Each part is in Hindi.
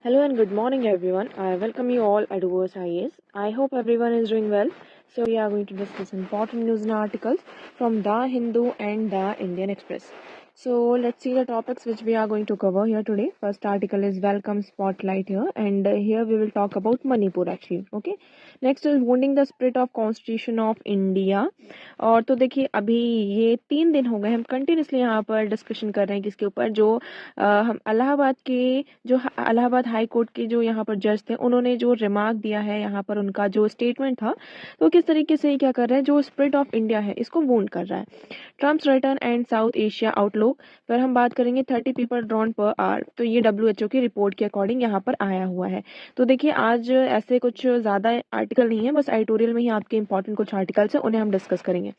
Hello and good morning, everyone. I welcome you all at Words IAS. I hope everyone is doing well. So, we are going to discuss important news and articles from The Hindu and The Indian Express. So, let's see the topics which we are going to cover here today. First article is Welcome Spotlight here, and here we will talk about Manipur actually. Okay. Next is Wounding the Spirit of Constitution of India. और तो देखिए अभी ये 3 दिन हो गए हम कंटिन्यूसली यहाँ पर डिस्कशन कर रहे हैं किसके ऊपर जो हम इलाहाबाद के जो इलाहाबाद हाई कोर्ट के जो यहाँ पर जज थे उन्होंने जो रिमार्क दिया है यहाँ पर उनका जो स्टेटमेंट था तो किस तरीके से क्या कर रहे हैं जो स्पिरिट ऑफ इंडिया है इसको वूंड कर रहा है। Trump's return and south Asia outlook पर हम बात करेंगे 30 पीपल ड्रॉन पर आवर, तो ये WHO की रिपोर्ट के अकॉर्डिंग यहाँ पर आया हुआ है। तो देखिए आज ऐसे कुछ ज़्यादा आर्टिकल नहीं है, बस एडिटोरियल में ही आपके इंपॉर्टेंट कुछ आर्टिकल्स है उन्हें हम डिस्कस करेंगे।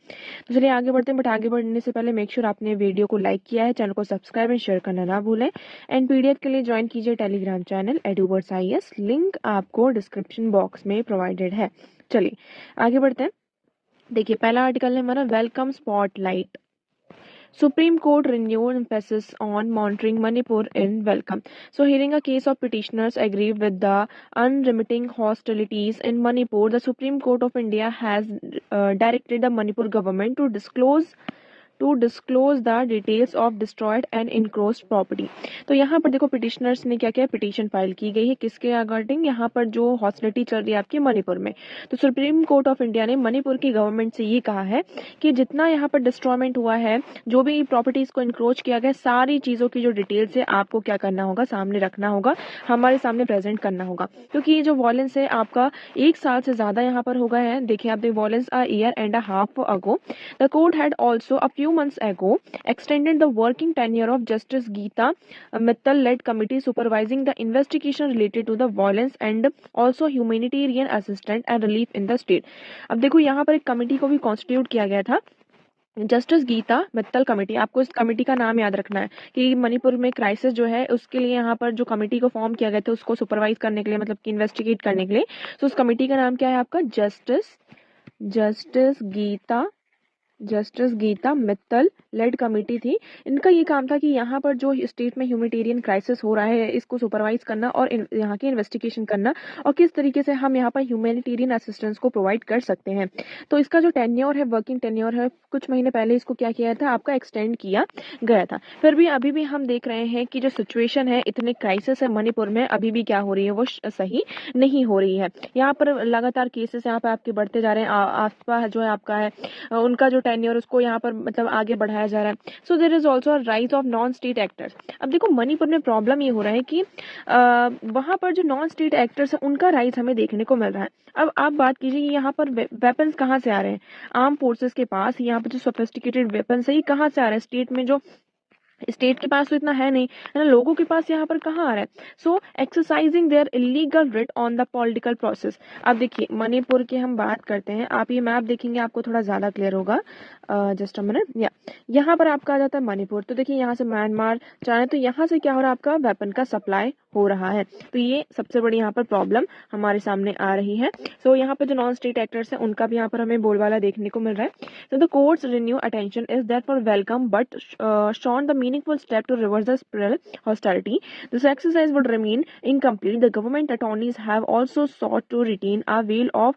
तो चलिए आगे बढ़ते हैं, बट आगे बढ़ने से पहले मेक श्योर आपने वीडियो को लाइक किया है, चैनल को सब्सक्राइब एंड शेयर करना ना भूलें एंड PDF के लिए ज्वाइन कीजिए टेलीग्राम चैनल एडुवर्ड्स IAS, लिंक आपको डिस्क्रिप्शन बॉक्स में प्रोवाइडेड है। चलिए आगे बढ़ते हैं। देखिए पहला आर्टिकल है हमारा welcome spotlight. Supreme Court renewed emphasis on monitoring Manipur in welcome. So, hearing a case of petitioners aggrieved with the unremitting hostilities in Manipur, the Supreme Court of India has directed the Manipur government to disclose the details of destroyed and encroached property. तो यहाँ पर देखो पिटिशनर्स ने क्या किया, पिटीशन फाइल की गई है किसके अकॉर्डिंग, यहाँ पर जो हॉस्टिलिटी चल रही है आपके मणिपुर में। तो सुप्रीम कोर्ट ऑफ इंडिया ने मणिपुर की गवर्नमेंट से ये कहा है कि जितना यहाँ पर डिस्ट्रॉयमेंट हुआ है, जो भी प्रॉपर्टीज को इनक्रोच किया गया, सारी चीजों की जो डिटेल्स है आपको क्या करना होगा, सामने रखना होगा, हमारे सामने प्रेजेंट करना होगा। क्योंकि ये जो वॉयलेंस है आपका 1 साल से ज्यादा यहाँ पर हो गया है। देखिए आप violence a year and a half ago the court had also a few months ago extended the working tenure of Justice Geeta Mittal-led committee supervising the investigation related to the violence and also humanitarian assistance and relief in the state। अब देखो यहाँ पर एक कमेटी को भी कॉन्स्टिट्यूट किया गया था, जस्टिस गीता मित्तल कमेटी। आपको इस कमेटी का नाम याद रखना है कि मणिपुर में क्राइसिस जो है उसके लिए यहाँ पर जो कमेटी को फॉर्म किया गया था उसको सुपरवाइज करने के लिए, मतलब कि इन्वेस्टिगेट करने के लिए। तो उस कमेटी का नाम क्या है आपका, justice Gita Mittal led committee थी। इनका ये काम था कि यहाँ पर जो स्टेट में ह्यूमैनिटेरियन क्राइसिस हो रहा है इसको सुपरवाइज करना और यहाँ की इन्वेस्टिगेशन करना और किस तरीके से हम यहाँ पर ह्यूमैनिटेरियन असिस्टेंस को प्रोवाइड कर सकते हैं। तो इसका जो टेन्योर है, वर्किंग टेन्योर है, कुछ महीने पहले इसको क्या किया था, आपका एक्सटेंड किया गया था। फिर भी अभी भी हम देख रहे हैं कि जो सिचुएशन है, इतने क्राइसिस है मणिपुर में, अभी भी क्या हो रही है, वो सही नहीं हो रही है। यहाँ पर लगातार केसेस यहाँ पर आपके बढ़ते जा रहे हैं। आसपास जो है आपका है उनका जो टेन्योर उसको यहाँ पर मतलब आगे बढ़ाया जा रहा है। So there is also rise of non state actors. अब देखो मणिपुर में प्रॉब्लम ये हो रहा है कि वहाँ पर जो नॉन स्टेट एक्टर्स है उनका राइज हमें देखने को मिल रहा है। अब आप बात कीजिए यहाँ पर वेपन्स कहाँ से आ रहे हैं, आर्म फोर्सेस के पास यहाँ पर जो सोफिस्टिकेटेड वेपन्स है ये कहाँ से आ रहे हैं, स्टेट के पास तो इतना है नहीं, है ना, लोगों के पास यहाँ पर कहाँ आ रहा है। So exercising their illegal writ on the political process. अब देखिए मणिपुर की हम बात करते हैं, आप ये मैप देखेंगे आपको थोड़ा ज्यादा क्लियर होगा। जस्ट अ मिनट, यहाँ पर आपका आ जाता है मणिपुर। तो देखिए यहाँ से म्यांमार चाहे तो यहाँ से क्या हो रहा है, आपका वेपन का सप्लाई हो रहा है। तो ये सबसे बड़ी यहाँ पर प्रॉब्लम हमारे सामने आ रही है। सो यहाँ पर जो नॉन स्टेट एक्टर्स हैं उनका भी यहाँ पर हमें बोलबाला देखने को मिल रहा है। So the court's renewed attention is therefore welcome, but shown the meaningful step to reverse the spiral hostility. This exercise would remain incomplete. The government attorneys have also sought to retain a veil of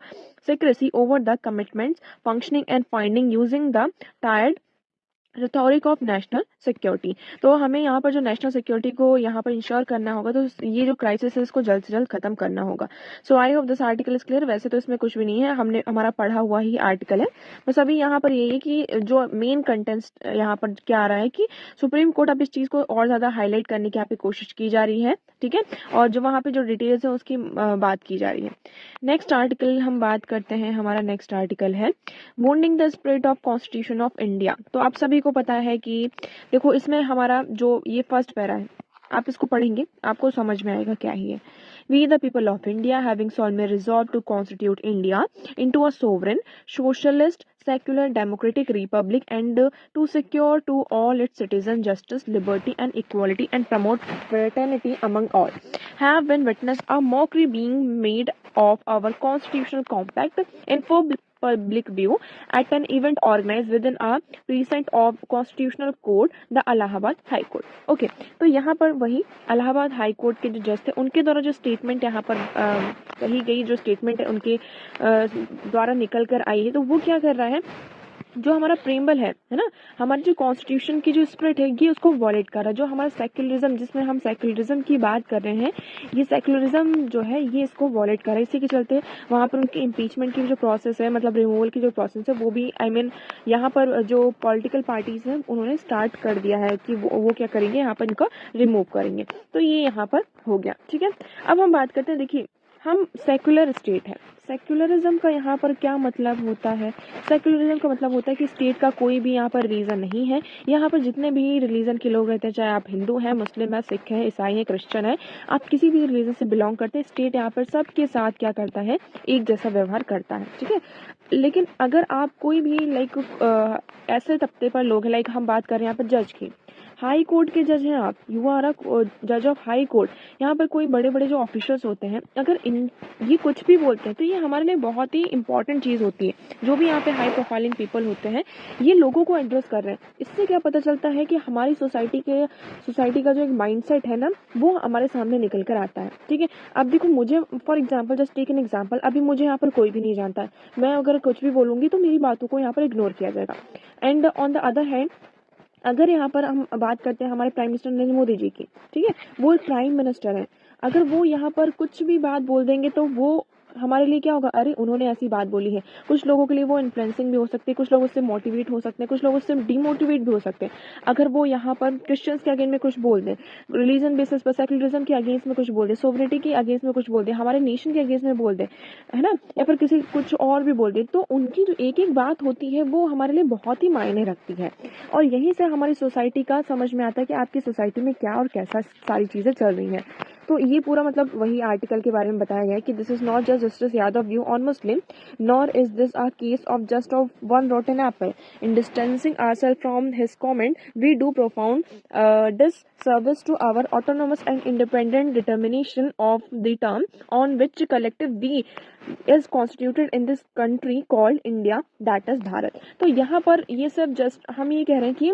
secrecy over the commitments, functioning and finding using the tired rhetoric of national security. तो हमें यहाँ पर जो नेशनल सिक्योरिटी को यहाँ पर इंश्योर करना होगा, तो ये जो क्राइसिस है इसको जल्द से जल्द खत्म करना होगा। So I hope this article is clear. वैसे तो इसमें कुछ भी नहीं है, हमने हमारा पढ़ा हुआ ही आर्टिकल है, बस अभी यहाँ पर ये है कि जो मेन कंटेंट्स यहाँ पर क्या आ रहा है कि सुप्रीम कोर्ट अब इस चीज को और ज्यादा हाईलाइट करने की यहाँ पे कोशिश की जा रही है, ठीक है, और जो वहाँ पे जो डिटेल्स है उसकी बात की जा रही है। नेक्स्ट आर्टिकल हम बात करते हैं, हमारा नेक्स्ट आर्टिकल है wounding the spirit of constitution of India. तो आप सभी को पता है कि देखो इसमें हमारा जो ये फर्स्ट पैरा है, आप इसको पढ़ेंगे आपको समझ में आएगा क्या ही है। We the people of India having solemnly resolved to constitute India into a sovereign, socialist, secular, democratic republic and to secure to all its citizens justice, liberty and equality and promote fraternity among all, have been witness a mockery being made of our constitutional compact in full public view at an event organized within a precinct of Constitutional Court, the Allahabad High Court. Okay तो यहाँ पर वही इलाहाबाद हाई कोर्ट के जो जज थे उनके द्वारा जो स्टेटमेंट यहाँ पर कही गई, जो स्टेटमेंट है उनके द्वारा निकल कर आई है, तो वो क्या कर रहा है, जो हमारा प्रेम्बल है ना, हमारे जो कॉन्स्टिट्यूशन की जो स्पिरिट है ये उसको वॉलेट कर रहा है। जो हमारा सेक्युलरिज्म, जिसमें हम सेक्युलरिज्म की बात कर रहे हैं, ये सेक्युलरिज्म जो है ये इसको वॉलेट कर रहा है। इसी के चलते वहाँ पर उनके इम्पीचमेंट की जो प्रोसेस है, मतलब रिमूवल की जो प्रोसेस है, वो भी यहाँ पर जो पॉलिटिकल पार्टीज हैं उन्होंने स्टार्ट कर दिया है कि वो क्या करेंगे, यहाँ पर इनको रिमूव करेंगे। तो ये यहाँ पर हो गया, ठीक है। अब हम बात करते हैं, देखिए हम सेक्युलर स्टेट है। सेक्युलरिज्म का यहाँ पर क्या मतलब होता है? सेक्युलरिज्म का मतलब होता है कि स्टेट का कोई भी यहाँ पर रीज़न नहीं है। यहाँ पर जितने भी रिलीजन के लोग रहते हैं, चाहे आप हिंदू हैं, मुस्लिम हैं, सिख हैं, ईसाई हैं, क्रिश्चियन है, आप किसी भी रिलीजन से बिलोंग करते हैं, स्टेट यहाँ पर सबके साथ क्या करता है, एक जैसा व्यवहार करता है, ठीक है। लेकिन अगर आप कोई भी ऐसे तबके पर लोग हैं, हम बात कर रहे हैं यहाँ पर जज की, हाई कोर्ट के जज हैं आप, यू आर अ जज ऑफ हाई कोर्ट। यहाँ पर कोई बड़े बड़े जो ऑफिसर्स होते हैं, अगर ये कुछ भी बोलते हैं तो ये हमारे लिए बहुत ही इंपॉर्टेंट चीज़ होती है। जो भी यहाँ पे हाई प्रोफाइलिंग पीपल होते हैं, ये लोगों को एड्रेस कर रहे हैं। इससे क्या पता चलता है कि हमारी सोसाइटी का जो एक माइंडसेट है ना, वो हमारे सामने निकल कर आता है, ठीक है। अब देखो, मुझे for example, just take an example, अभी मुझे यहाँ पर कोई भी नहीं जानता है, मैं अगर कुछ भी बोलूँगी तो मेरी बातों को यहाँ पर इग्नोर किया जाएगा। And on the other hand, अगर यहाँ पर हम बात करते हैं हमारे प्राइम मिनिस्टर नरेंद्र मोदी जी की, ठीक है, वो एक प्राइम मिनिस्टर है, अगर वो यहाँ पर कुछ भी बात बोल देंगे तो वो हमारे लिए क्या होगा, अरे उन्होंने ऐसी बात बोली है। कुछ लोगों के लिए वो इन्फ्लुएंसिंग भी हो सकती है, कुछ लोग उससे मोटिवेट हो सकते हैं, कुछ लोग उससे डिमोटिवेट भी हो सकते हैं। अगर वो यहाँ पर क्रिश्चियंस के अगेंस्ट में कुछ बोल दें, रिलीजन बेसिस पर सेक्युलरिज्म के अगेंस्ट में कुछ बोल दें, सोवरेनिटी के अगेंस्ट में कुछ बोल दें, हमारे नेशन के अगेंस्ट में बोल दें, है ना, या फिर किसी कुछ और भी बोल दें, तो उनकी जो एक एक बात होती है वो हमारे लिए बहुत ही मायने रखती है। और यहीं से हमारी सोसाइटी का समझ में आता है कि आपकी सोसाइटी में क्या और कैसा सारी चीज़ें चल रही हैं। तो ये पूरा मतलब वही आर्टिकल के बारे में बताया गया है कि this is not just justice Yadav view on Muslim, nor is this a case of just of one rotten apple. In distancing ourselves from his comment, we do profound disservice to our autonomous and independent determination of the term on which collective we is constituted in this country called India, that is Bharat. तो यहाँ पर ये सब जस्ट हम ये कह रहे हैं कि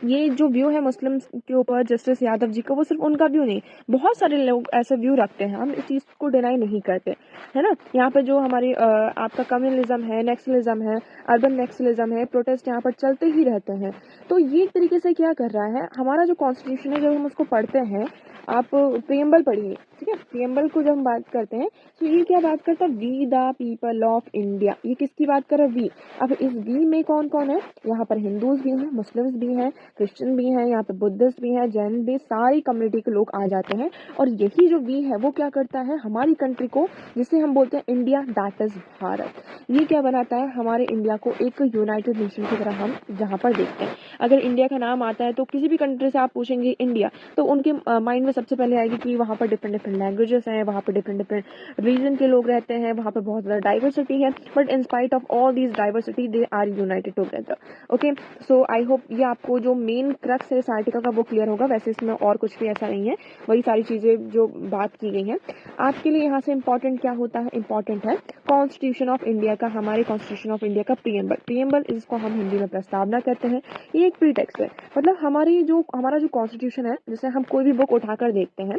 ये जो व्यू है मुस्लिम के ऊपर जस्टिस यादव जी का, वो सिर्फ उनका व्यू नहीं, बहुत सारे लोग ऐसे व्यू रखते हैं, हम इस चीज़ को डिनाई नहीं करते, है ना। यहाँ पर जो हमारी आपका कम्युनलिज्म है, नेक्सलिज्म है, अर्बन नेक्सलिज्म है, प्रोटेस्ट यहाँ पर चलते ही रहते हैं। तो ये एक तरीके से क्या कर रहा है, हमारा जो कॉन्स्टिट्यूशन है, जब हम उसको पढ़ते हैं, आप प्रियम्बल पढ़िए, ठीक है, प्रियम्बल को जब हम बात करते हैं तो ये क्या बात करता है, we the people of India, ये किसकी बात कर रहा है, वी। अब इस वी में कौन कौन है, यहाँ पर हिंदूज भी हैं, मुस्लिम्स भी हैं, क्रिश्चियन भी हैं, यहाँ पे बुद्धिस्ट भी हैं, जैन भी, सारी कम्युनिटी के लोग आ जाते हैं। और यही जो वी है वो क्या करता है, हमारी कंट्री को, जिसे हम बोलते हैं इंडिया, दैट इज भारत, ये क्या बनाता है, हमारे इंडिया को एक यूनाइटेड नेशन की तरह हम जहाँ पर देखते हैं। अगर इंडिया का नाम आता है तो किसी भी कंट्री से आप पूछेंगे इंडिया, तो उनके माइंड में सबसे पहले आएगी कि वहाँ पर डिफरेंट डिफरेंट लैंग्वेजेस हैं, वहाँ पर डिफरेंट डिफरेंट रीजन के लोग रहते हैं, वहाँ पर बहुत ज़्यादा डाइवर्सिटी है, but in spite of all these diversity they are united together. Okay, so I hope ये आपको जो मेन क्रक्स है इस आर्टिकल का वो क्लियर होगा। वैसे इसमें और कुछ भी ऐसा नहीं है, वही सारी चीज़ें जो बात की गई हैं। आपके लिए यहाँ से इंपॉर्टेंट क्या होता है, इंपॉर्टेंट है कॉन्स्टिट्यूशन ऑफ इंडिया का, हमारे कॉन्स्टिट्यूशन ऑफ इंडिया का प्रियम्बल। प्रियम्बल इसको हम हिंदी में प्रस्तावना कहते हैं। ये एक प्रीटेक्स्ट है, मतलब हमारा जो कॉन्स्टिट्यूशन है, जैसे हम कोई भी बुक उठाकर देखते हैं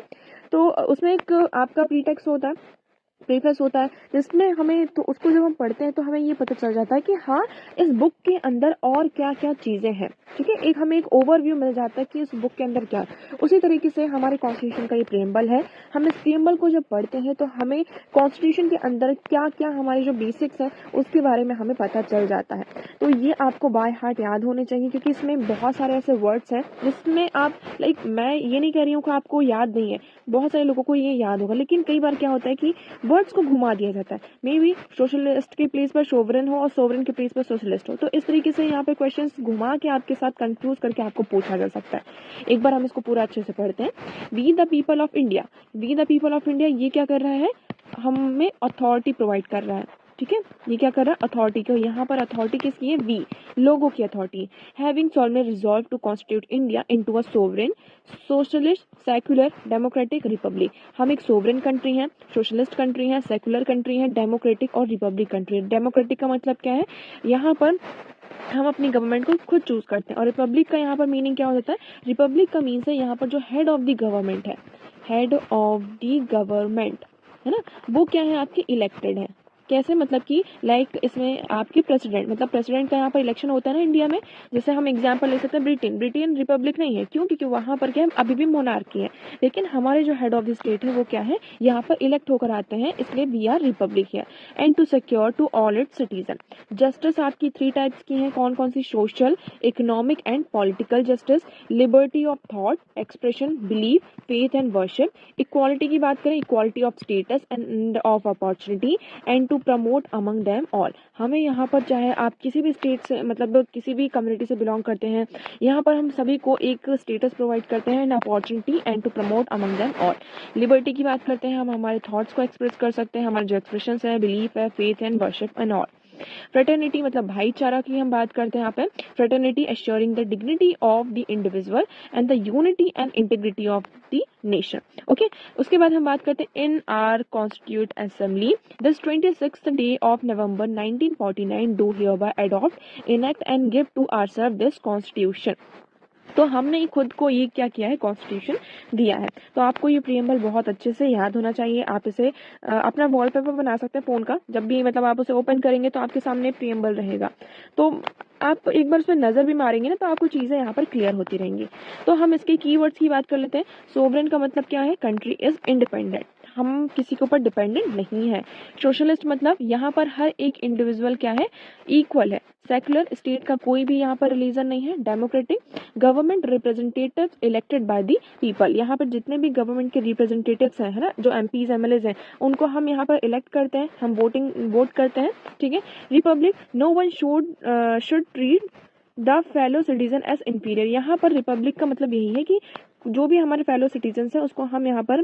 तो उसमें एक आपका प्रीटेक्स्ट होता है, प्रीफेस होता है, जिसमें हमें, तो उसको जब हम पढ़ते हैं तो हमें ये पता चल जाता है कि हाँ, इस बुक के अंदर और क्या क्या चीज़ें हैं, ठीक है, एक हमें एक ओवरव्यू मिल जाता है कि इस बुक के अंदर क्या है। उसी तरीके से हमारे कॉन्स्टिट्यूशन का ये प्रियम्बल है, हम इस प्रियम्बल को जब पढ़ते हैं तो हमें कॉन्स्टिट्यूशन के अंदर क्या क्या हमारी जो बेसिक्स हैं उसके बारे में हमें पता चल जाता है। तो ये आपको बाय हार्ट याद होने चाहिए, क्योंकि इसमें बहुत सारे ऐसे वर्ड्स हैं जिसमें आप मैं ये नहीं कह रही हूँ कि आपको याद नहीं है, बहुत सारे लोगों को ये याद होगा, लेकिन कई बार क्या होता है कि वर्ड्स को घुमा दिया जाता है, मे बी सोशलिस्ट के प्लेस पर सोवरेन हो और सोवरेन के प्लेस पर सोशलिस्ट हो, तो इस तरीके से यहाँ पे क्वेश्चंस घुमा के आपके साथ कंफ्यूज करके आपको पूछा जा सकता है। एक बार हम इसको पूरा अच्छे से पढ़ते हैं। We the people of India, we the people of India, ये क्या कर रहा है, हमें अथॉरिटी प्रोवाइड कर रहा है, ठीक है, ये क्या कर रहा है, अथॉरिटी को, यहाँ पर अथॉरिटी किसकी है, वी, लोगों की authority. Having solemnly resolve to constitute India into a sovereign socialist secular democratic republic. हम एक सोवरेन कंट्री हैं, सोशलिस्ट कंट्री हैं, सेक्युलर कंट्री हैं, डेमोक्रेटिक और रिपब्लिक कंट्री है। डेमोक्रेटिक का मतलब क्या है, यहाँ पर हम अपनी गवर्नमेंट को खुद चूज करते हैं। और रिपब्लिक का यहाँ पर मीनिंग क्या हो जाता है, रिपब्लिक का मीन्स है यहाँ पर जो हेड ऑफ द गवर्नमेंट है, हेड ऑफ द गवर्नमेंट है ना, वो क्या है, आपके इलेक्टेड है। कैसे, मतलब कि लाइक इसमें आपके प्रेसिडेंट, मतलब प्रेसिडेंट का यहाँ पर इलेक्शन होता है ना इंडिया में। जैसे हम एग्जांपल ले सकते हैं ब्रिटेन, ब्रिटेन रिपब्लिक नहीं है, क्यों, क्योंकि वहाँ पर क्या है, अभी भी मोनार्की है। लेकिन हमारे जो हेड ऑफ द स्टेट है वो क्या है, यहाँ पर इलेक्ट होकर आते हैं, इसलिए वी आर रिपब्लिक है। And to secure to all its citizen. Justice आपकी 3 टाइप्स की हैं, कौन कौन सी, social, economic and political justice, liberty of thought, expression, belief, faith and worship. Equality की बात करें, equality of status and of opportunity and to promote among them all. हमें यहाँ पर चाहे आप किसी भी स्टेट से, मतलब किसी भी कम्युनिटी से बिलोंग करते हैं, यहाँ पर हम सभी को एक स्टेटस प्रोवाइड करते हैं and opportunity and to promote among them all. Liberty की बात करते हैं, हम हमारे थॉट्स को एक्सप्रेस कर सकते हैं, हमारे जो एक्सप्रेशंस है, बिलीफ है, faith and worship and all. Fraternity मतलब भाईचारा की हम बात करते हैं यहाँ पे, fraternity assuring the dignity of the individual and the unity and integrity of the nation. Okay, उसके बाद हम बात करते हैं इन are constitute assembly this 26th day of November 1949 do hereby adopt, enact and give to ourselves this constitution। तो हमने खुद को ये क्या किया है, कॉन्स्टिट्यूशन दिया है। तो आपको ये प्रियम्बल बहुत अच्छे से याद होना चाहिए। आप इसे अपना वॉलपेपर बना सकते हैं फ़ोन का, जब भी मतलब आप उसे ओपन करेंगे तो आपके सामने प्रियम्बल रहेगा। तो आप एक बार उसमें नज़र भी मारेंगे ना, तो आपको चीज़ें यहाँ पर क्लियर होती रहेंगी। तो हम इसके कीवर्ड्स की बात कर लेते हैं। सोवरेन का मतलब क्या है, कंट्री इज इंडिपेंडेंट, हम किसी के ऊपर डिपेंडेंट नहीं है। सोशलिस्ट मतलब यहाँ पर हर एक इंडिविजुअल क्या है, इक्वल है। सेकुलर, स्टेट का कोई भी यहाँ पर रिलीजन नहीं है। Democratic, government representatives elected by the people, यहाँ पर जितने भी गवर्नमेंट के रिप्रेजेंटेटिव्स हैं, है ना, जो एमपीज एमएलएज हैं, उनको हम यहाँ पर इलेक्ट करते हैं, हम वोट करते हैं, ठीक है। Republic, no one should treat the fellow citizen as inferior, यहाँ पर रिपब्लिक का मतलब यही है कि जो भी हमारे फेलो सिटीजन्स हैं उसको हम यहाँ पर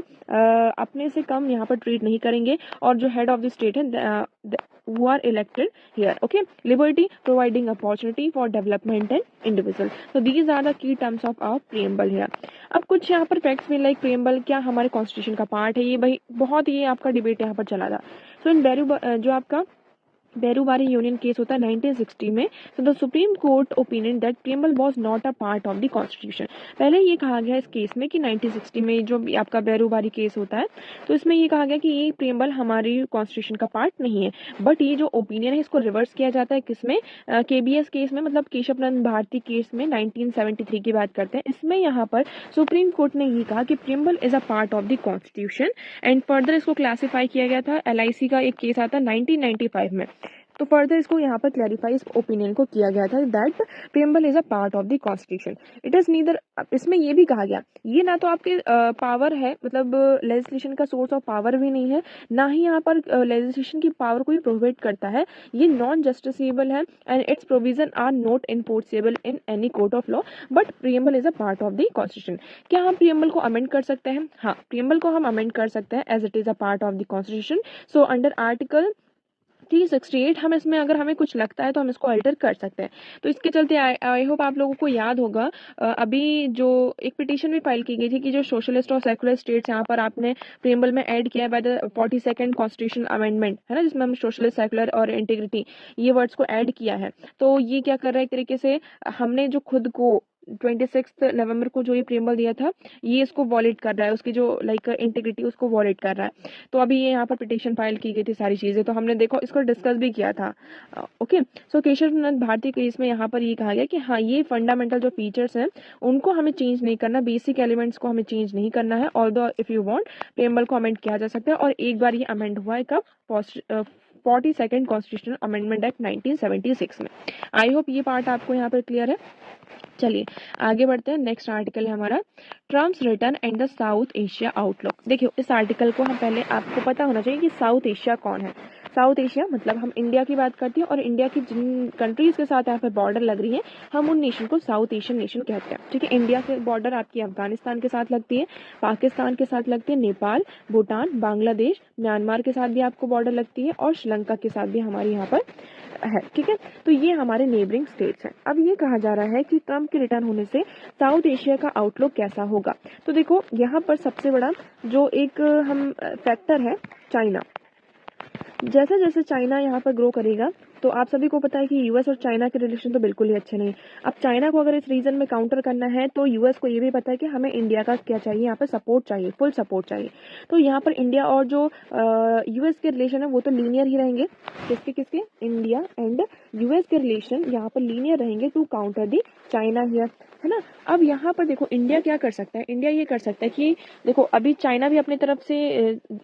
अपने से कम यहाँ पर ट्रीट नहीं करेंगे। और जो हेड ऑफ द स्टेट है who are elected here, okay। Liberty, providing opportunity for development and individual, so these are the key terms of our preamble here। अब कुछ यहाँ पर फैक्ट्स में, लाइक preamble क्या हमारे कॉन्स्टिट्यूशन का पार्ट है, ये भाई बहुत ये आपका डिबेट यहाँ पर चला था। सो इन जो आपका बेरूबारी यूनियन केस होता है 1960 में, so the supreme court opinion that preamble was not a part of the constitution. पहले ये कहा गया इस केस में कि 1960 में जो आपका बेरूबारी केस होता है, तो इसमें ये कहा गया कि ये प्रियम्बल हमारी कॉन्स्टिट्यूशन का पार्ट नहीं है। बट ये जो ओपिनियन है इसको रिवर्स किया जाता है किसमें, केबीएस केस में, मतलब केशव नंद भारती केस में 1973 की बात करते हैं। इसमें यहाँ पर सुप्रीम कोर्ट ने ये कहा कि preamble is a part of the constitution and further इसको क्लासीफाई किया गया था। एलआईसी का एक केस आता है 1995 में, तो फर्दर इसको यहाँ पर क्लैरिफाई इस ओपिनियन को किया गया था that preamble is a part of the constitution. It is neither, इसमें ये भी कहा गया ये ना तो आपके पावर है, मतलब लेजिस्लेशन का सोर्स ऑफ पावर भी नहीं है, ना ही यहाँ पर लेजिस्लेशन की पावर को ही प्रोवाइड करता है। ये नॉन जस्टिसेबल है and its provision are not enforceable in any court of law, but preamble is a part of the constitution. क्या हम प्रियम्बल को अमेंड कर सकते हैं? हाँ, प्रियम्बल को हम अमेंड कर सकते हैं as it is a part of the constitution. So under article 368 हम इसमें अगर हमें कुछ लगता है तो हम इसको अल्टर कर सकते हैं। तो इसके चलते आई होप आप लोगों को याद होगा, अभी जो एक पिटीशन भी फाइल की गई थी कि जो सोशलिस्ट और सेकुलर स्टेट्स यहाँ पर आपने प्रियम्बल में ऐड किया है by the 42nd constitutional amendment, है ना, जिसमें हम सोशलिस्ट, सेकुलर और इंटीग्रिटी ये वर्ड्स को ऐड किया है। तो ये क्या कर रहा है, एक तरीके से हमने जो खुद को 26 नवंबर को जो ये प्रियम्बल दिया था ये इसको वॉलिड कर रहा है, उसकी जो लाइक इंटीग्रिटी उसको वॉलिड कर रहा है। तो अभी ये यहाँ पर पिटीशन फाइल की गई थी सारी चीज़ें, तो हमने देखो इसको डिस्कस भी किया था। ओके, सो केशव नंद भारती केस में यहाँ पर ये कहा गया कि हाँ, ये फंडामेंटल जो फीचर्स हैं उनको हमें चेंज नहीं करना, बेसिक एलिमेंट्स को हमें चेंज नहीं करना है। Although if you want preamble को अमेंड किया जा सकता है, और एक बार ये अमेंड हुआ है कब, 42nd कॉन्स्टिट्यूशनल अमेंडमेंट एक्ट 1976 में। आई होप ये पार्ट आपको यहाँ पर क्लियर है। चलिए आगे बढ़ते हैं। नेक्स्ट आर्टिकल है हमारा Trump's return and the south Asia outlook. देखिए इस आर्टिकल को हम पहले, आपको पता होना चाहिए कि साउथ एशिया कौन है। साउथ एशिया मतलब हम इंडिया की बात करते हैं और इंडिया की जिन कंट्रीज के साथ यहाँ पर बॉर्डर लग रही है हम उन नेशन को साउथ एशियन नेशन कहते हैं। ठीक है, इंडिया के बॉर्डर आपकी अफगानिस्तान के साथ लगती है, पाकिस्तान के साथ लगती है, नेपाल, भूटान, बांग्लादेश, म्यांमार के साथ भी आपको बॉर्डर लगती है और श्रीलंका के साथ भी हमारे यहाँ पर है। ठीक है, तो ये हमारे नेबरिंग स्टेट्स हैं। अब ये कहा जा रहा है कि ट्रम्प के रिटर्न होने से साउथ एशिया का आउटलुक कैसा होगा। तो देखो यहाँ पर सबसे बड़ा जो एक हम फैक्टर है चाइना। जैसे जैसे चाइना यहाँ पर ग्रो करेगा तो आप सभी को पता है कि यूएस और चाइना के रिलेशन तो बिल्कुल ही अच्छे नहीं। अब चाइना को अगर इस रीजन में काउंटर करना है तो यूएस को ये भी पता है कि हमें इंडिया का क्या चाहिए, यहाँ पर सपोर्ट चाहिए, फुल सपोर्ट चाहिए। तो यहाँ पर इंडिया और जो यूएस के रिलेशन है वो तो लीनियर ही रहेंगे। किसके किसके, इंडिया एंड यूएस के रिलेशन यहाँ पर लीनियर रहेंगे to counter the China here, है ना। अब यहाँ पर देखो इंडिया क्या कर सकता है, इंडिया ये कर सकता है कि देखो अभी चाइना भी अपनी तरफ से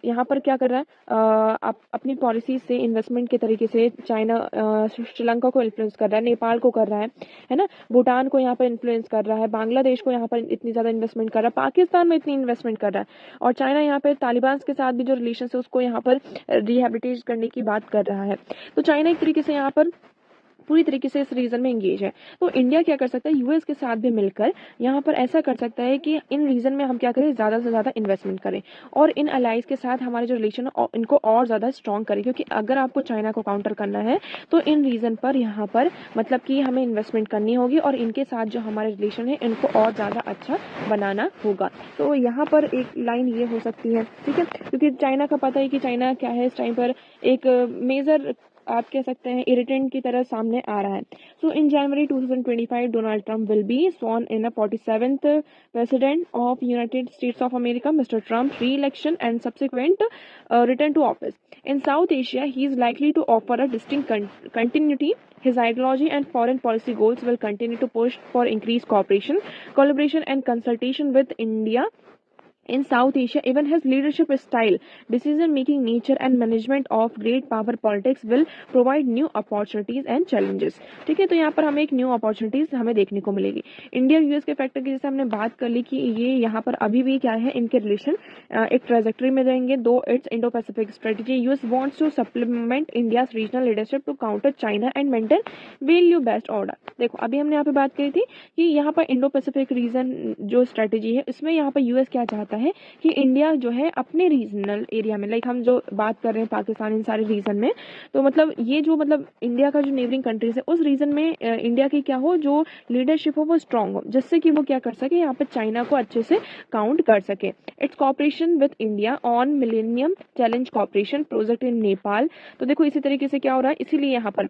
यहाँ पर क्या कर रहा है, अपनी पॉलिसी से इन्वेस्टमेंट के तरीके से चाइना श्रीलंका को इन्फ्लुएंस कर रहा है, नेपाल को कर रहा है ना, भूटान को यहाँ पर इन्फ्लुएंस कर रहा है, बांग्लादेश को यहाँ पर इतनी ज़्यादा इन्वेस्टमेंट कर रहा है, पाकिस्तान में इतनी इन्वेस्टमेंट कर रहा है और चाइना यहाँ पर तालिबान के साथ भी जो रिलेशन है उसको यहाँ पर रिहेबिलिटेट करने की बात कर रहा है। तो चाइना एक तरीके से यहाँ पर पूरी तरीके से इस रीजन में एंगेज है। तो इंडिया क्या कर सकता है, यूएस के साथ भी मिलकर यहाँ पर ऐसा कर सकता है कि इन रीजन में हम क्या करें, ज़्यादा से ज़्यादा इन्वेस्टमेंट करें और इन अलाइज के साथ हमारे जो रिलेशन है इनको और ज़्यादा स्ट्रॉन्ग करें। क्योंकि अगर आपको चाइना को काउंटर करना है तो इन रीजन पर यहाँ पर मतलब कि हमें इन्वेस्टमेंट करनी होगी और इनके साथ जो हमारे रिलेशन है इनको और ज़्यादा अच्छा बनाना होगा। तो यहाँ पर एक लाइन ये हो सकती है, ठीक है, क्योंकि चाइना का पता है कि चाइना क्या है इस टाइम पर एक मेजर आप कह सकते हैं इरिटेंट की तरह सामने आ रहा है। सो इन जनवरी 2025 Donald Trump will be sworn in a 47th president of United States of America. Mr. Trump's re-election and subsequent return to office in South Asia, he is likely to offer a distinct continuity. His ideology and foreign policy goals will continue to push for increased cooperation, collaboration, and consultation with India in South Asia. Even his leadership style, decision-making nature, and management of great power politics will provide new opportunities and challenges. ठीक है, तो यहाँ पर हमें एक न्यू अपॉर्चुनिटीज हमें देखने को मिलेगी। इंडिया यूएस के फैक्टर की जैसे हमने बात कर ली कि ये यहाँ पर अभी भी क्या है, इनके रिलेशन एक ट्रेजेक्टरी में रहेंगे। Though its Indo Pacific strategy, US wants to supplement India's regional leadership to counter China and maintain value based order. देखो अभी हमने यहाँ पे बात करी थी कि यहाँ पर इंडो पैसिफिक रीजन जो स्ट्रेटेजी है इसमें यहाँ पर यूएस क्या चाहता है कि इंडिया जो है अपने रीजनल एरिया में, लाइक हम जो बात कर रहे हैं पाकिस्तान, इन सारे रीजन में, तो मतलब ये जो मतलब इंडिया का जो नेबरिंग कंट्रीज है उस रीजन में इंडिया की क्या हो, जो लीडरशिप हो वो स्ट्रांग हो, जिससे कि वो क्या कर सके, यहाँ पर चाइना को अच्छे से काउंट कर सके। Its cooperation with India on millennium challenge cooperation project in Nepal. तो देखो इसी तरीके से क्या हो रहा है, इसीलिए यहाँ पर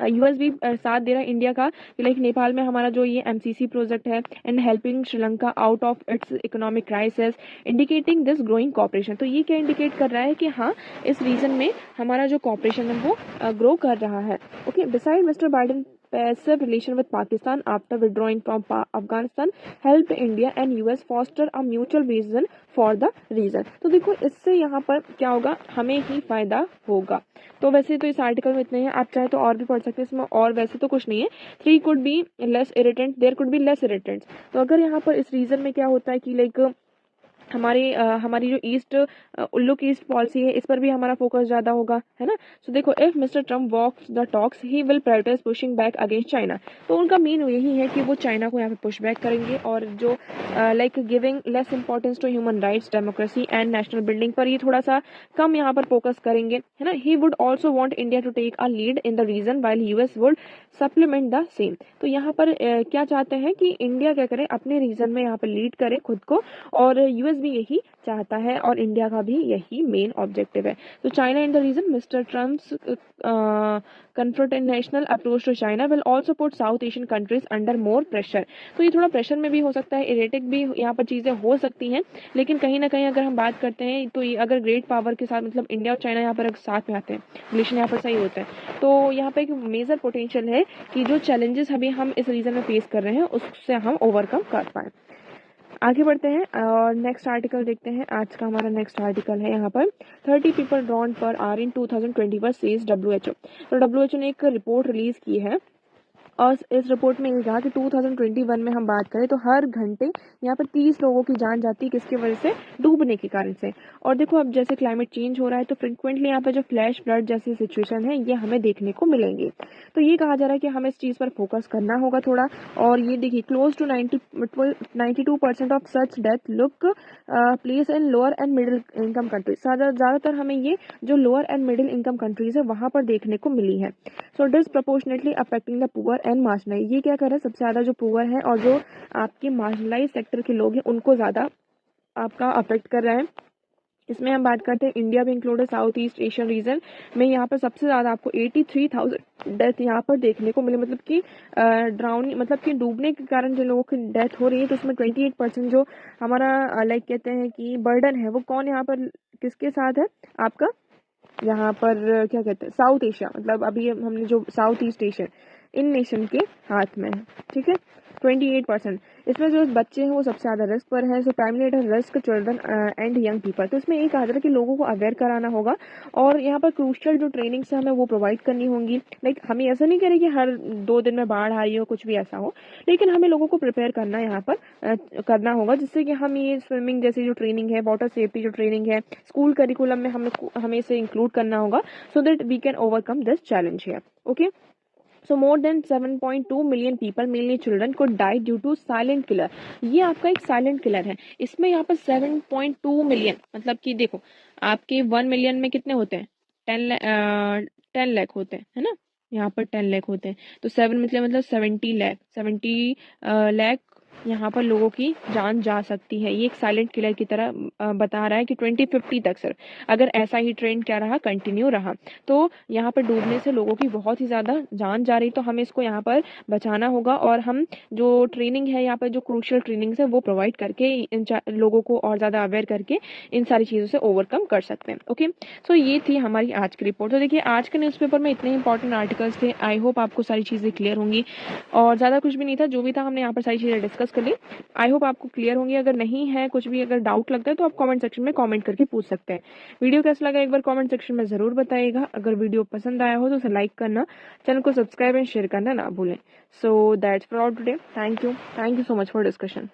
यूएस भी साथ दे रहा है इंडिया का, लाइक नेपाल में हमारा जो ये एमसीसी प्रोजेक्ट है and helping Sri Lanka out of its economic crisis, indicating this growing cooperation. तो ये क्या इंडिकेट कर रहा है कि हाँ इस रीजन में हमारा जो कॉपरेशन है वो ग्रो कर रहा है। Okay, beside mister Biden passive relation with Pakistan after withdrawing from Afghanistan helped India and US foster a mutual vision for the region। तो देखो इससे यहाँ पर क्या होगा, हमें ही फायदा होगा। तो वैसे तो इस आर्टिकल में इतना ही है, आप चाहे तो और भी पढ़ सकते हैं इसमें, और वैसे तो कुछ नहीं है। 3 could be less irritant, there could be less irritants। तो अगर यहाँ पर इस रीजन में क्या होता है कि लाइक हमारी जो ईस्ट उल्लू की ईस्ट पॉलिसी है इस पर भी हमारा फोकस ज़्यादा होगा, है ना। सो देखो if mister Trump walks the talks he will prioritize pushing back against China. तो उनका मेन यही है कि वो चाइना को यहाँ पे पुश बैक करेंगे और जो like giving less importance to human rights, democracy and national building पर ये थोड़ा सा कम यहाँ पर फोकस करेंगे, है ना। He would also want India to take a lead in the region while US would supplement the same. तो यहाँ पर क्या चाहते हैं कि इंडिया क्या करे, अपने रीजन में यहाँ पर लीड करे खुद को, और यूएस भी यही चाहता है और इंडिया का भी यही मेन ऑब्जेक्टिव है। तो China in the region, mister Trump's confrontational approach to China will also put South Asian countries under more pressure। तो ये थोड़ा प्रेशर में भी हो सकता है, इरेटिक भी यहाँ पर चीज़ें हो सकती हैं, लेकिन कहीं ना कहीं अगर हम बात करते हैं तो ये अगर ग्रेट पावर के साथ मतलब इंडिया और चाइना यहाँ पर साथ में आते हैं, रिलेशन यहाँ पर सही होता है, तो यहाँ पर एक मेजर पोटेंशियल है कि जो चैलेंजेस अभी हम इस रीजन में फेस कर रहे हैं उससे हम ओवरकम कर पाएँ। आगे बढ़ते हैं और नेक्स्ट आर्टिकल देखते हैं। आज का हमारा नेक्स्ट आर्टिकल है यहाँ पर 30 people drawn per hour in 2021 says WHO। तो WHO ने एक रिपोर्ट रिलीज की है और इस रिपोर्ट में ये कहा कि 2021 में हम बात करें तो हर घंटे यहाँ पर 30 लोगों की जान जाती है, किसकी वजह से? डूबने के कारण से। और देखो अब जैसे क्लाइमेट चेंज हो रहा है तो फ्रिक्वेंटली यहाँ पर जो फ्लैश फ्लड जैसी सिचुएशन है ये हमें देखने को मिलेंगे। तो ये कहा जा रहा है कि हमें इस चीज़ पर फोकस करना होगा थोड़ा। और ये देखिए close to 92% of such death look place in lower and middle income countries. ज़्यादातर हमें ये जो lower and middle income countries है वहाँ पर देखने को मिली है। So disproportionately affecting the poor and marginalise. ये क्या कर रहा है? सबसे ज़्यादा जो पुअर है और जो आपके मार्जिनलाइज सेक्टर के लोग हैं उनको ज़्यादा आपका अफेक्ट कर रहा है। इसमें हम बात करते हैं इंडिया भी included, south east Asian region में यहाँ पर सबसे ज़्यादा आपको 83,000 डेथ यहाँ पर देखने को मिले। मतलब कि ड्राउनिंग मतलब कि डूबने के कारण जो लोगों की डेथ हो रही है तो उसमें 28% जो हमारा लाइक कहते हैं कि बर्डन है वो कौन यहाँ पर किसके साथ है? आपका यहाँ पर क्या कहते हैं साउथ एशिया, मतलब अभी हमने जो साउथ ईस्ट एशिया इन नेशन के हाथ में है। ठीक है, 28%। इसमें जो बच्चे हैं वो सबसे ज़्यादा रिस्क पर हैं। So primary risk children and young people. तो इसमें ये कहा जा रहा है कि लोगों को अवेयर कराना होगा और यहाँ पर क्रूशियल जो ट्रेनिंग्स है हमें वो प्रोवाइड करनी होंगी। लाइक हमें ऐसा नहीं करें कि हर 2 दिन में बाढ़ आई हो, कुछ भी ऐसा हो, लेकिन हमें लोगों को प्रिपेयर करना यहाँ पर करना होगा, जिससे कि हम ये स्विमिंग जैसी जो ट्रेनिंग है, वाटर सेफ्टी जो ट्रेनिंग है, स्कूल करिकुलम में हमें इसे इंक्लूड करना होगा so that we can overcome this challenge here. Okay, so more than 7.2 million people mainly children को die due to silent killer. ये आपका एक साइलेंट किलर है। इसमें यहाँ पर 7.2 मिलियन मतलब कि देखो आपके 1 मिलियन में कितने होते हैं? 10 लाख होते हैं, है ना? यहाँ पर 10 लाख होते हैं तो 7 मतलब 70 लाख यहाँ पर लोगों की जान जा सकती है। ये एक साइलेंट किलर की तरह बता रहा है कि 2050 तक सर अगर ऐसा ही ट्रेंड क्या रहा, कंटिन्यू रहा, तो यहाँ पर डूबने से लोगों की बहुत ही ज़्यादा जान जा रही। तो हमें इसको यहाँ पर बचाना होगा और हम जो ट्रेनिंग है यहाँ पर जो क्रूशियल ट्रेनिंग्स है वो प्रोवाइड करके इन लोगों को और ज़्यादा अवेयर करके इन सारी चीज़ों से ओवरकम कर सकते हैं। ओके, सो ये थी हमारी आज की रिपोर्ट। तो देखिए आज के न्यूज़पेपर में इतने इंपॉर्टेंट आर्टिकल्स थे। आई होप आपको सारी चीज़ें क्लियर होंगी और ज़्यादा कुछ भी नहीं था, जो भी था हमने यहाँ पर सारी चीज़ें डिस्कस कर ली। आई होप आपको क्लियर होंगी। अगर नहीं है कुछ भी, अगर डाउट लगता है तो आप कमेंट सेक्शन में कमेंट करके पूछ सकते हैं। वीडियो कैसा लगा एक बार कमेंट सेक्शन में ज़रूर बताइएगा। अगर वीडियो पसंद आया हो तो उसे लाइक करना, चैनल को सब्सक्राइब एंड शेयर करना ना भूलें। So that's for all today. Thank you so much for discussion.